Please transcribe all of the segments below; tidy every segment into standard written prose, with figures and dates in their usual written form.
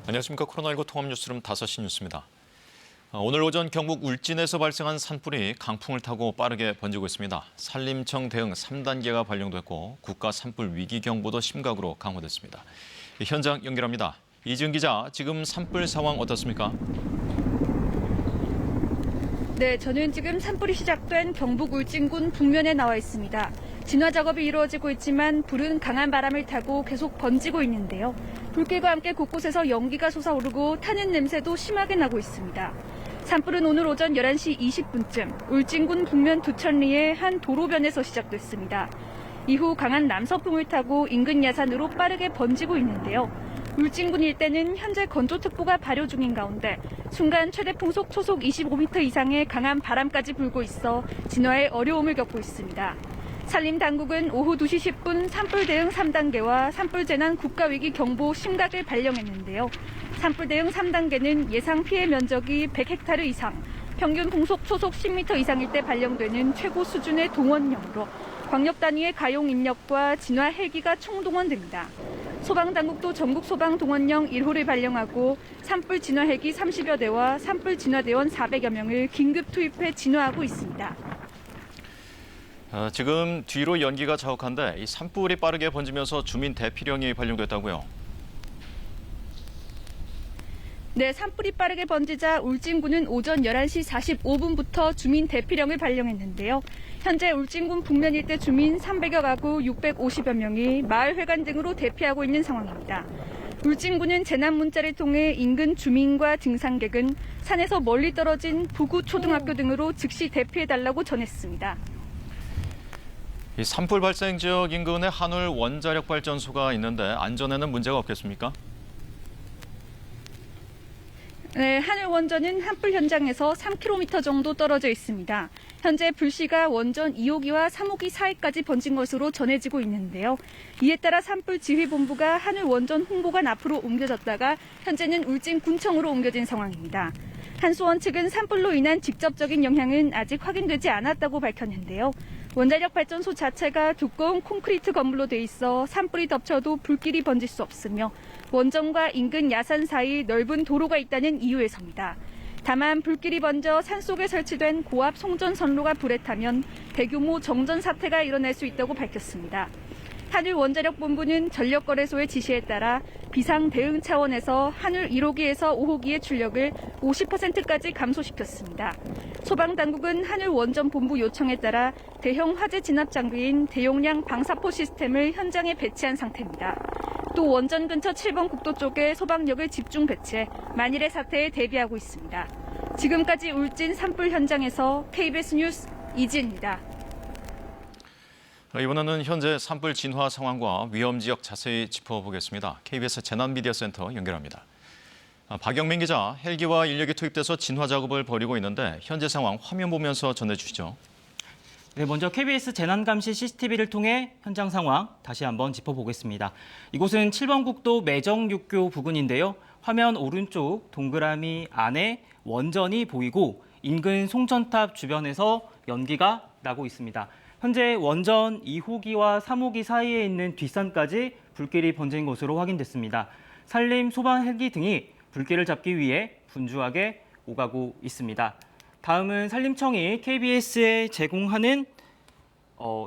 안녕하십니까. 코로나19 통합뉴스룸 5시 뉴스입니다. 오늘 오전 경북 울진에서 발생한 산불이 강풍을 타고 빠르게 번지고 있습니다. 산림청 대응 3단계가 발령됐고 국가 산불 위기경보도 심각으로 강화됐습니다. 현장 연결합니다. 이지은 기자, 지금 산불 상황 어떻습니까? 네, 저는 지금 산불이 시작된 경북 울진군 북면에 나와 있습니다. 진화 작업이 이루어지고 있지만 불은 강한 바람을 타고 계속 번지고 있는데요. 불길과 함께 곳곳에서 연기가 솟아오르고 타는 냄새도 심하게 나고 있습니다. 산불은 오늘 오전 11시 20분쯤 울진군 북면 두천리의 한 도로변에서 시작됐습니다. 이후 강한 남서풍을 타고 인근 야산으로 빠르게 번지고 있는데요. 울진군 일대는 현재 건조특보가 발효 중인 가운데 순간 최대 풍속 초속 25m 이상의 강한 바람까지 불고 있어 진화에 어려움을 겪고 있습니다. 산림당국은 오후 2시 10분 산불 대응 3단계와 산불 재난 국가위기 경보 심각을 발령했는데요. 산불 대응 3단계는 예상 피해 면적이 100헥타르 이상, 평균 풍속 초속 10m 이상일 때 발령되는 최고 수준의 동원령으로 광역 단위의 가용 인력과 진화 헬기가 총동원됩니다. 소방당국도 전국 소방동원령 1호를 발령하고 산불 진화 헬기 30여 대와 산불 진화대원 400여 명을 긴급 투입해 진화하고 있습니다. 지금 뒤로 연기가 자욱한데 이 산불이 빠르게 번지면서 주민 대피령이 발령됐다고요? 네, 산불이 빠르게 번지자 울진군은 오전 11시 45분부터 주민 대피령을 발령했는데요. 현재 울진군 북면 일대 주민 300여 가구 650여 명이 마을 회관 등으로 대피하고 있는 상황입니다. 울진군은 재난 문자를 통해 인근 주민과 등산객은 산에서 멀리 떨어진 부구 초등학교 등으로 즉시 대피해달라고 전했습니다. 이 산불 발생 지역 인근에 한울 원자력 발전소가 있는데 안전에는 문제가 없겠습니까? 네, 한울 원전은 산불 현장에서 3km 정도 떨어져 있습니다. 현재 불씨가 원전 2호기와 3호기 사이까지 번진 것으로 전해지고 있는데요. 이에 따라 산불지휘본부가 한울 원전 홍보관 앞으로 옮겨졌다가 현재는 울진군청으로 옮겨진 상황입니다. 한수원 측은 산불로 인한 직접적인 영향은 아직 확인되지 않았다고 밝혔는데요. 원자력 발전소 자체가 두꺼운 콘크리트 건물로 돼 있어 산불이 덮쳐도 불길이 번질 수 없으며 원전과 인근 야산 사이 넓은 도로가 있다는 이유에서입니다. 다만 불길이 번져 산속에 설치된 고압 송전선로가 불에 타면 대규모 정전 사태가 일어날 수 있다고 밝혔습니다. 한울 원자력본부는 전력거래소의 지시에 따라 비상 대응 차원에서 한울 1호기에서 5호기의 출력을 50%까지 감소시켰습니다. 소방당국은 한울 원전본부 요청에 따라 대형 화재 진압 장비인 대용량 방사포 시스템을 현장에 배치한 상태입니다. 또 원전 근처 7번 국도 쪽에 소방력을 집중 배치해 만일의 사태에 대비하고 있습니다. 지금까지 울진 산불 현장에서 KBS 뉴스 이지은입니다. 이번에는 현재 산불 진화 상황과 위험 지역 자세히 짚어보겠습니다. KBS 재난미디어센터 연결합니다. 박영민 기자, 헬기와 인력이 투입돼서 진화 작업을 벌이고 있는데 현재 상황 화면 보면서 전해주시죠. 네, 먼저 KBS 재난감시 CCTV를 통해 현장 상황 다시 한번 짚어보겠습니다. 이곳은 7번 국도 매정육교 부근인데요. 화면 오른쪽 동그라미 안에 원전이 보이고 인근 송전탑 주변에서 연기가 나고 있습니다. 현재 원전 2호기와 3호기 사이에 있는 뒷산까지 불길이 번진 것으로 확인됐습니다. 산림, 소방 헬기 등이 불길을 잡기 위해 분주하게 오가고 있습니다. 다음은 산림청이 KBS에 제공하는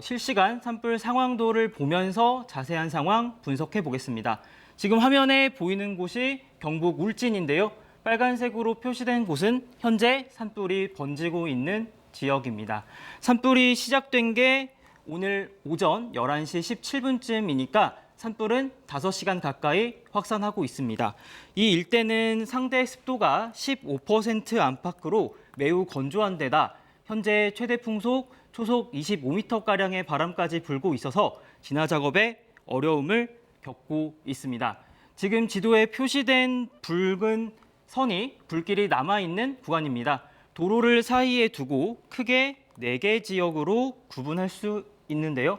실시간 산불 상황도를 보면서 자세한 상황 분석해 보겠습니다. 지금 화면에 보이는 곳이 경북 울진인데요. 빨간색으로 표시된 곳은 현재 산불이 번지고 있는 지역입니다. 산불이 시작된 게 오늘 오전 11시 17분쯤이니까 산불은 5시간 가까이 확산하고 있습니다. 이 일대는 상대 습도가 15% 안팎으로 매우 건조한 데다 현재 최대 풍속 초속 25m가량의 바람까지 불고 있어서 진화 작업에 어려움을 겪고 있습니다. 지금 지도에 표시된 붉은 선이 불길이 남아있는 구간입니다. 도로를 사이에 두고 크게 4개 지역으로 구분할 수 있는데요.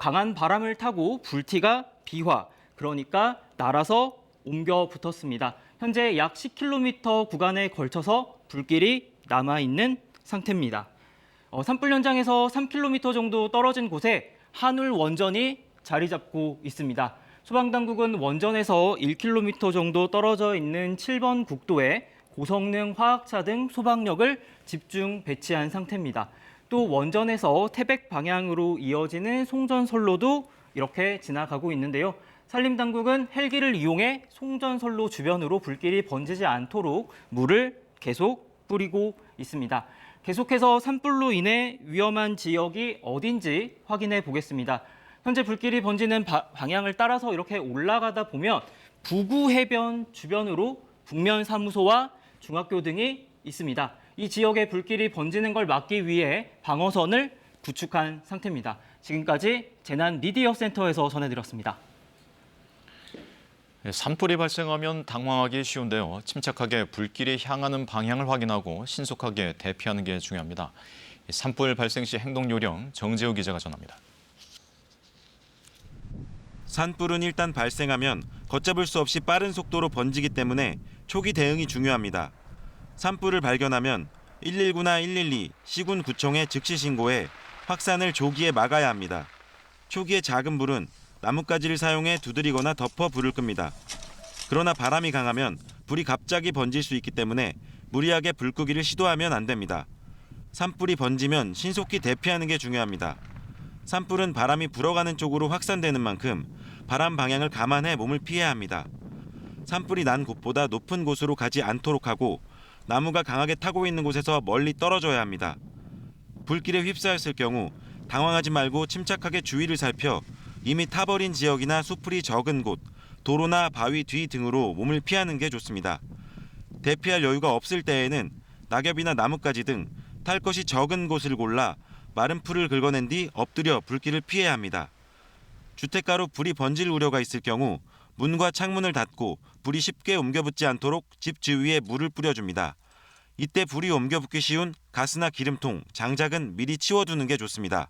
강한 바람을 타고 불티가 비화, 그러니까 날아서 옮겨 붙었습니다. 현재 약 10km 구간에 걸쳐서 불길이 남아있는 상태입니다. 산불 현장에서 3km 정도 떨어진 곳에 한울 원전이 자리 잡고 있습니다. 소방당국은 원전에서 1km 정도 떨어져 있는 7번 국도에 고성능 화학차 등 소방력을 집중 배치한 상태입니다. 또 원전에서 태백 방향으로 이어지는 송전선로도 이렇게 지나가고 있는데요. 산림당국은 헬기를 이용해 송전선로 주변으로 불길이 번지지 않도록 물을 계속 뿌리고 있습니다. 계속해서 산불로 인해 위험한 지역이 어딘지 확인해 보겠습니다. 현재 불길이 번지는 방향을 따라서 이렇게 올라가다 보면 부구 해변 주변으로 북면 사무소와 중학교 등이 있습니다. 이 지역에 불길이 번지는 걸 막기 위해 방어선을 구축한 상태입니다. 지금까지 재난 미디어 센터에서 전해드렸습니다. 산불이 발생하면 당황하기 쉬운데요. 침착하게 불길이 향하는 방향을 확인하고 신속하게 대피하는 게 중요합니다. 산불 발생 시 행동 요령 정재우 기자가 전합니다. 산불은 일단 발생하면 걷잡을 수 없이 빠른 속도로 번지기 때문에 초기 대응이 중요합니다. 산불을 발견하면 119나 112, 시군구청에 즉시 신고해 확산을 조기에 막아야 합니다. 초기에 작은 불은 나뭇가지를 사용해 두드리거나 덮어 불을 끕니다. 그러나 바람이 강하면 불이 갑자기 번질 수 있기 때문에 무리하게 불 끄기를 시도하면 안 됩니다. 산불이 번지면 신속히 대피하는 게 중요합니다. 산불은 바람이 불어가는 쪽으로 확산되는 만큼 바람 방향을 감안해 몸을 피해야 합니다. 산불이 난 곳보다 높은 곳으로 가지 않도록 하고 나무가 강하게 타고 있는 곳에서 멀리 떨어져야 합니다. 불길에 휩싸였을 경우 당황하지 말고 침착하게 주위를 살펴 이미 타버린 지역이나 수풀이 적은 곳, 도로나 바위 뒤 등으로 몸을 피하는 게 좋습니다. 대피할 여유가 없을 때에는 낙엽이나 나뭇가지 등 탈 것이 적은 곳을 골라 마른 풀을 긁어낸 뒤 엎드려 불길을 피해야 합니다. 주택가로 불이 번질 우려가 있을 경우 문과 창문을 닫고 불이 쉽게 옮겨붙지 않도록 집 주위에 물을 뿌려줍니다. 이때 불이 옮겨붙기 쉬운 가스나 기름통, 장작은 미리 치워두는 게 좋습니다.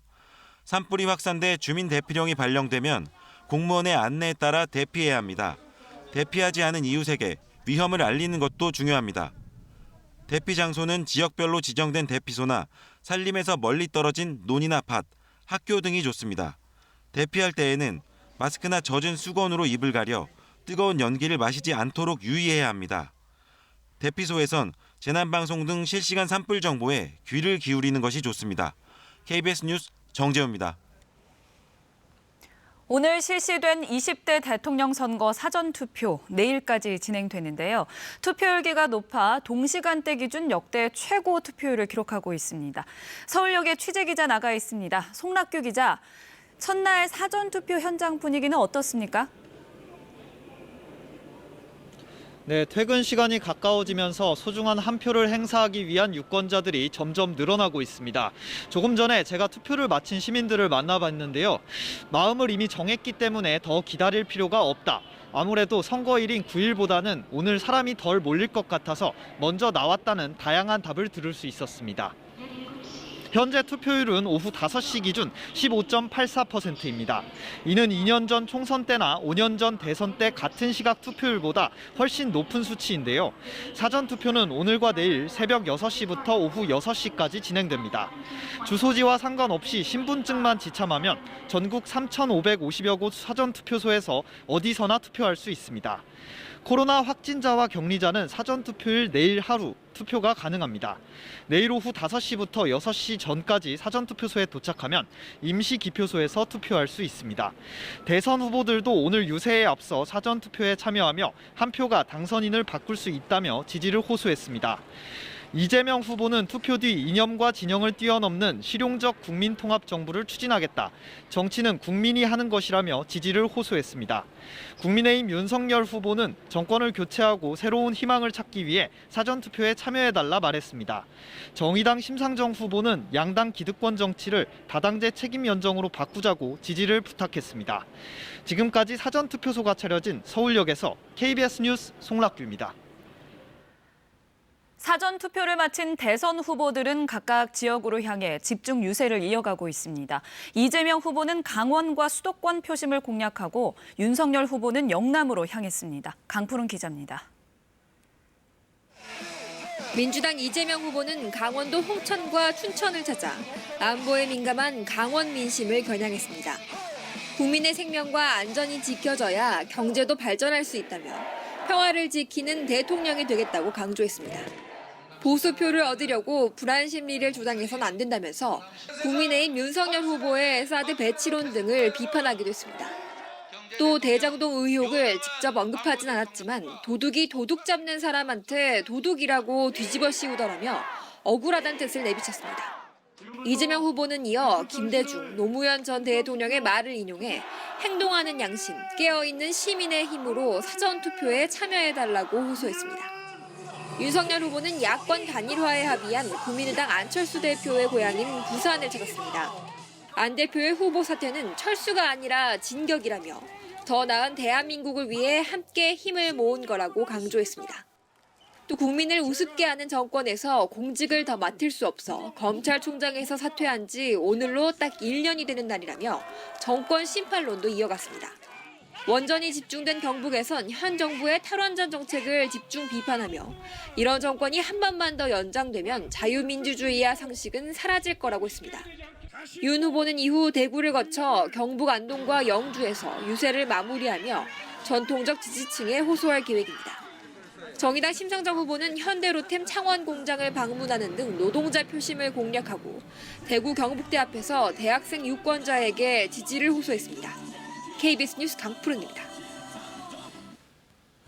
산불이 확산돼 주민 대피령이 발령되면 공무원의 안내에 따라 대피해야 합니다. 대피하지 않은 이웃에게 위험을 알리는 것도 중요합니다. 대피 장소는 지역별로 지정된 대피소나 산림에서 멀리 떨어진 논이나 밭, 학교 등이 좋습니다. 대피할 때에는 마스크나 젖은 수건으로 입을 가려 뜨거운 연기를 마시지 않도록 유의해야 합니다. 대피소에선 재난방송 등 실시간 산불 정보에 귀를 기울이는 것이 좋습니다. KBS 뉴스 정재우입니다. 오늘 실시된 20대 대통령 선거 사전투표 내일까지 진행되는데요. 투표율기가 높아 동시간대 기준 역대 최고 투표율을 기록하고 있습니다. 서울역에 취재기자 나가 있습니다. 송락규 기자, 첫날 사전투표 현장 분위기는 어떻습니까? 네, 퇴근 시간이 가까워지면서 소중한 한 표를 행사하기 위한 유권자들이 점점 늘어나고 있습니다. 조금 전에 제가 투표를 마친 시민들을 만나봤는데요. 마음을 이미 정했기 때문에 더 기다릴 필요가 없다. 아무래도 선거일인 9일보다는 오늘 사람이 덜 몰릴 것 같아서 먼저 나왔다는 다양한 답을 들을 수 있었습니다. 현재 투표율은 오후 5시 기준 15.84%입니다. 이는 2년 전 총선 때나 5년 전 대선 때 같은 시각 투표율보다 훨씬 높은 수치인데요. 사전투표는 오늘과 내일 새벽 6시부터 오후 6시까지 진행됩니다. 주소지와 상관없이 신분증만 지참하면 전국 3,550여 곳 사전투표소에서 어디서나 투표할 수 있습니다. 코로나 확진자와 격리자는 사전투표일 내일 하루 투표가 가능합니다. 내일 오후 5시부터 6시 전까지 사전투표소에 도착하면 임시기표소에서 투표할 수 있습니다. 대선 후보들도 오늘 유세에 앞서 사전투표에 참여하며 한 표가 당선인을 바꿀 수 있다며 지지를 호소했습니다. 이재명 후보는 투표 뒤 이념과 진영을 뛰어넘는 실용적 국민통합정부를 추진하겠다. 정치는 국민이 하는 것이라며 지지를 호소했습니다. 국민의힘 윤석열 후보는 정권을 교체하고 새로운 희망을 찾기 위해 사전투표에 참여해달라 말했습니다. 정의당 심상정 후보는 양당 기득권 정치를 다당제 책임 연정으로 바꾸자고 지지를 부탁했습니다. 지금까지 사전투표소가 차려진 서울역에서 KBS 뉴스 송락규입니다. 사전투표를 마친 대선 후보들은 각각 지역으로 향해 집중 유세를 이어가고 있습니다. 이재명 후보는 강원과 수도권 표심을 공략하고 윤석열 후보는 영남으로 향했습니다. 강푸른 기자입니다. 민주당 이재명 후보는 강원도 홍천과 춘천을 찾아 안보에 민감한 강원 민심을 겨냥했습니다. 국민의 생명과 안전이 지켜져야 경제도 발전할 수 있다며 평화를 지키는 대통령이 되겠다고 강조했습니다. 보수표를 얻으려고 불안 심리를 조장해서는 안 된다면서 국민의힘 윤석열 후보의 사드 배치론 등을 비판하기도 했습니다. 또 대장동 의혹을 직접 언급하진 않았지만 도둑이 도둑 잡는 사람한테 도둑이라고 뒤집어 씌우더라며 억울하다는 뜻을 내비쳤습니다. 이재명 후보는 이어 김대중, 노무현 전 대통령의 말을 인용해 행동하는 양심, 깨어있는 시민의 힘으로 사전투표에 참여해달라고 호소했습니다. 윤석열 후보는 야권 단일화에 합의한 국민의당 안철수 대표의 고향인 부산을 찾았습니다. 안 대표의 후보 사퇴는 철수가 아니라 진격이라며 더 나은 대한민국을 위해 함께 힘을 모은 거라고 강조했습니다. 또 국민을 우습게 하는 정권에서 공직을 더 맡을 수 없어 검찰총장에서 사퇴한 지 오늘로 딱 1년이 되는 날이라며 정권 심판론도 이어갔습니다. 원전이 집중된 경북에선 현 정부의 탈원전 정책을 집중 비판하며 이런 정권이 한 번만 더 연장되면 자유민주주의와 상식은 사라질 거라고 했습니다. 윤 후보는 이후 대구를 거쳐 경북 안동과 영주에서 유세를 마무리하며 전통적 지지층에 호소할 계획입니다. 정의당 심상정 후보는 현대로템 창원 공장을 방문하는 등 노동자 표심을 공략하고 대구 경북대 앞에서 대학생 유권자에게 지지를 호소했습니다. KBS 뉴스 강푸른입니다.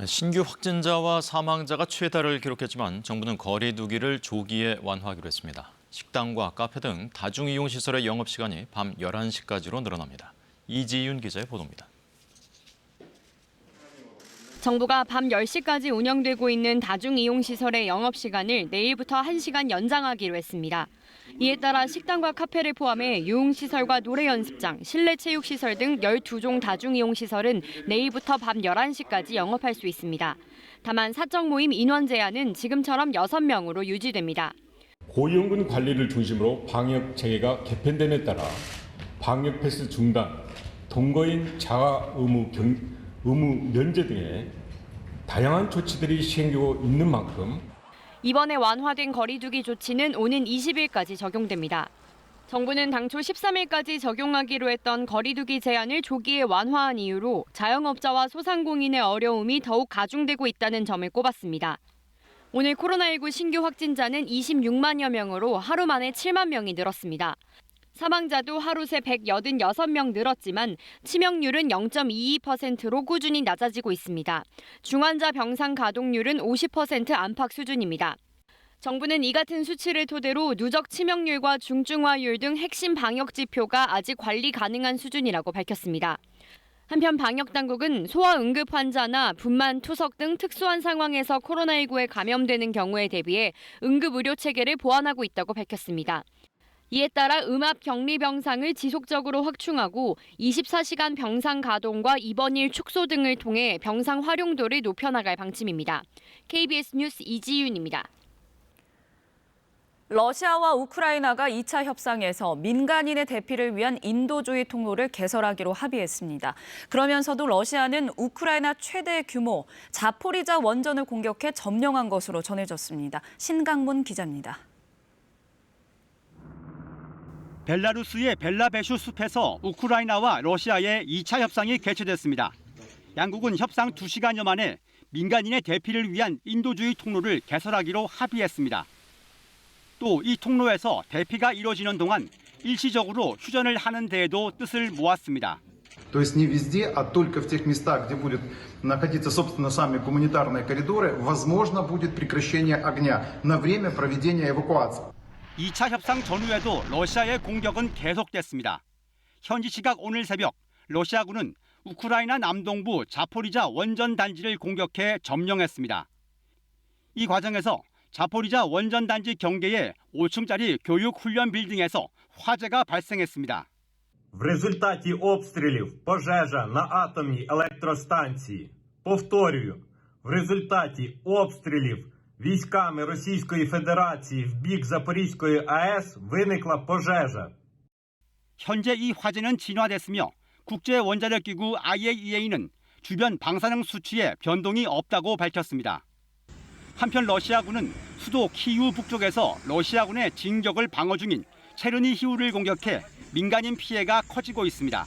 신규 확진자와 사망자가 최다를 기록했지만 정부는 거리 두기를 조기에 완화하기로 했습니다. 식당과 카페 등 다중이용시설의 영업시간이 밤 11시까지로 늘어납니다. 이지윤 기자의 보도입니다. 정부가 밤 10시까지 운영되고 있는 다중이용시설의 영업시간을 내일부터 1시간 연장하기로 했습니다. 이에 따라 식당과 카페를 포함해 유흥시설과 노래연습장, 실내체육시설 등 12종 다중이용시설은 내일부터 밤 11시까지 영업할 수 있습니다. 다만 사적 모임 인원 제한은 지금처럼 6명으로 유지됩니다. 고위험군 관리를 중심으로 방역 체계가 개편됨에 따라 방역 패스 중단, 동거인 자가 의무 면제 등의 다양한 조치들이 시행되고 있는 만큼 이번에 완화된 거리두기 조치는 오는 20일까지 적용됩니다. 정부는 당초 13일까지 적용하기로 했던 거리두기 제한을 조기에 완화한 이유로 자영업자와 소상공인의 어려움이 더욱 가중되고 있다는 점을 꼽았습니다. 오늘 코로나19 신규 확진자는 26만여 명으로 하루 만에 7만 명이 늘었습니다. 사망자도 하루 새 186명 늘었지만 치명률은 0.22%로 꾸준히 낮아지고 있습니다. 중환자 병상 가동률은 50% 안팎 수준입니다. 정부는 이 같은 수치를 토대로 누적 치명률과 중증화율 등 핵심 방역 지표가 아직 관리 가능한 수준이라고 밝혔습니다. 한편 방역당국은 소아 응급 환자나 분만, 투석 등 특수한 상황에서 코로나19에 감염되는 경우에 대비해 응급의료 체계를 보완하고 있다고 밝혔습니다. 이에 따라 음압 격리 병상을 지속적으로 확충하고 24시간 병상 가동과 입원일 축소 등을 통해 병상 활용도를 높여나갈 방침입니다. KBS 뉴스 이지윤입니다. 러시아와 우크라이나가 2차 협상에서 민간인의 대피를 위한 인도주의 통로를 개설하기로 합의했습니다. 그러면서도 러시아는 우크라이나 최대 규모 자포리자 원전을 공격해 점령한 것으로 전해졌습니다. 신강문 기자입니다. 벨라루스의 벨라베슈 숲에서 우크라이나와 러시아의 2차 협상이 개최됐습니다. 양국은 협상 2시간여 만에 민간인의 대피를 위한 인도주의 통로를 개설하기로 합의했습니다. 또 이 통로에서 대피가 이루어지는 동안 일시적으로 휴전을 하는 데에도 뜻을 모았습니다. То есть не везде, а только в тех местах, где будут находиться, собственно, сами гуманитарные коридоры, возможно будет прекращение огня на время проведения эвакуации. 2차 협상 전후에도 러시아의 공격은 계속됐습니다. 현지 시각 오늘 새벽 러시아군은 우크라이나 남동부 자포리자 원전 단지를 공격해 점령했습니다. 이 과정에서 자포리자 원전 단지 경계의 5층짜리 교육 훈련 빌딩에서 화재가 발생했습니다. В результаті обстрілів пожежа на атомній електростанції. Повторюю, в результаті обстрілів військами Російської Федерації в бік Запорізької АЕС виникла пожежа. 현재 이 화재는 진화됐으며 국제원자력기구 IAEA는 주변 방사능 수치에 변동이 없다고 밝혔습니다. 한편 러시아군은 수도 키이우 북쪽에서 러시아군의 진격을 방어 중인 체르니히우를 공격해 민간인 피해가 커지고 있습니다.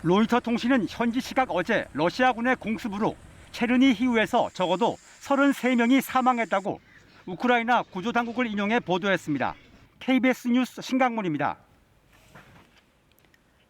로이터 통신은 현지 시각 어제 러시아군의 공습으로 체르니히우에서 적어도 33명이 사망했다고 우크라이나 구조당국을 인용해 보도했습니다. KBS 뉴스 신강문입니다.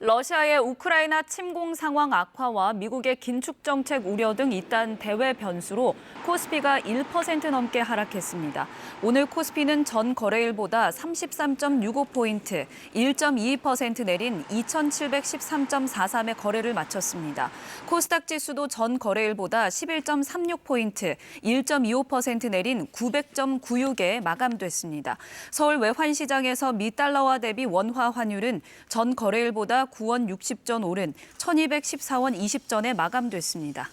러시아의 우크라이나 침공 상황 악화와 미국의 긴축 정책 우려 등 잇따른 대외 변수로 코스피가 1% 넘게 하락했습니다. 오늘 코스피는 전 거래일보다 33.65포인트, 1.22% 내린 2,713.43의 거래를 마쳤습니다. 코스닥 지수도 전 거래일보다 11.36포인트, 1.25% 내린 900.96에 마감됐습니다. 서울 외환시장에서 미 달러화 대비 원화 환율은 전 거래일보다 9원 60전 오른 1214원 20전에 마감됐습니다.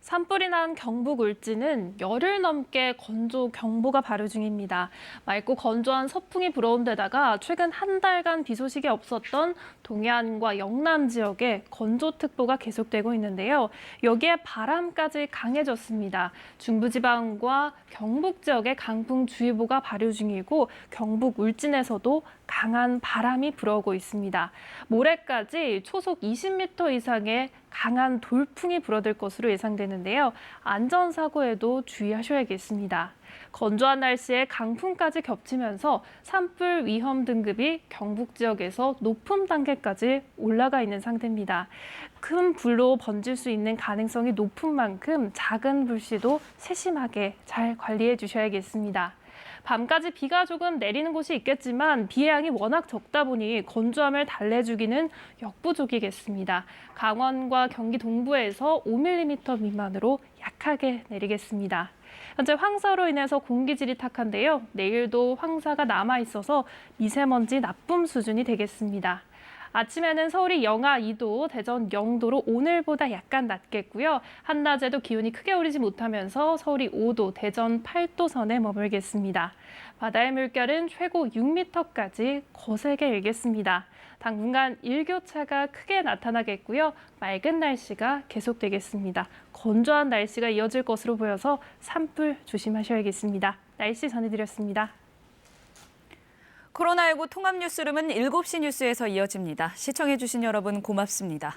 산불이 난 경북 울진은 열흘 넘게 건조 경보가 발효 중입니다. 맑고 건조한 서풍이 불어온 데다가 최근 한 달간 비 소식이 없었던 동해안과 영남 지역에 건조특보가 계속되고 있는데요. 여기에 바람까지 강해졌습니다. 중부지방과 경북 지역에 강풍주의보가 발효 중이고 경북 울진에서도 강한 바람이 불어오고 있습니다. 모레까지 초속 20m 이상의 강한 돌풍이 불어들 것으로 예상되는데요. 안전사고에도 주의하셔야겠습니다. 건조한 날씨에 강풍까지 겹치면서 산불 위험 등급이 경북 지역에서 높음 단계까지 올라가 있는 상태입니다. 큰 불로 번질 수 있는 가능성이 높은 만큼 작은 불씨도 세심하게 잘 관리해 주셔야겠습니다. 밤까지 비가 조금 내리는 곳이 있겠지만 비의 양이 워낙 적다 보니 건조함을 달래주기는 역부족이겠습니다. 강원과 경기 동부에서 5mm 미만으로 약하게 내리겠습니다. 현재 황사로 인해서 공기질이 탁한데요. 내일도 황사가 남아있어서 미세먼지 나쁨 수준이 되겠습니다. 아침에는 서울이 영하 2도, 대전 0도로 오늘보다 약간 낮겠고요. 한낮에도 기온이 크게 오르지 못하면서 서울이 5도, 대전 8도 선에 머물겠습니다. 바다의 물결은 최고 6m까지 거세게 일겠습니다. 당분간 일교차가 크게 나타나겠고요. 맑은 날씨가 계속되겠습니다. 건조한 날씨가 이어질 것으로 보여서 산불 조심하셔야겠습니다. 날씨 전해드렸습니다. 코로나19 통합뉴스룸은 7시 뉴스에서 이어집니다. 시청해주신 여러분 고맙습니다.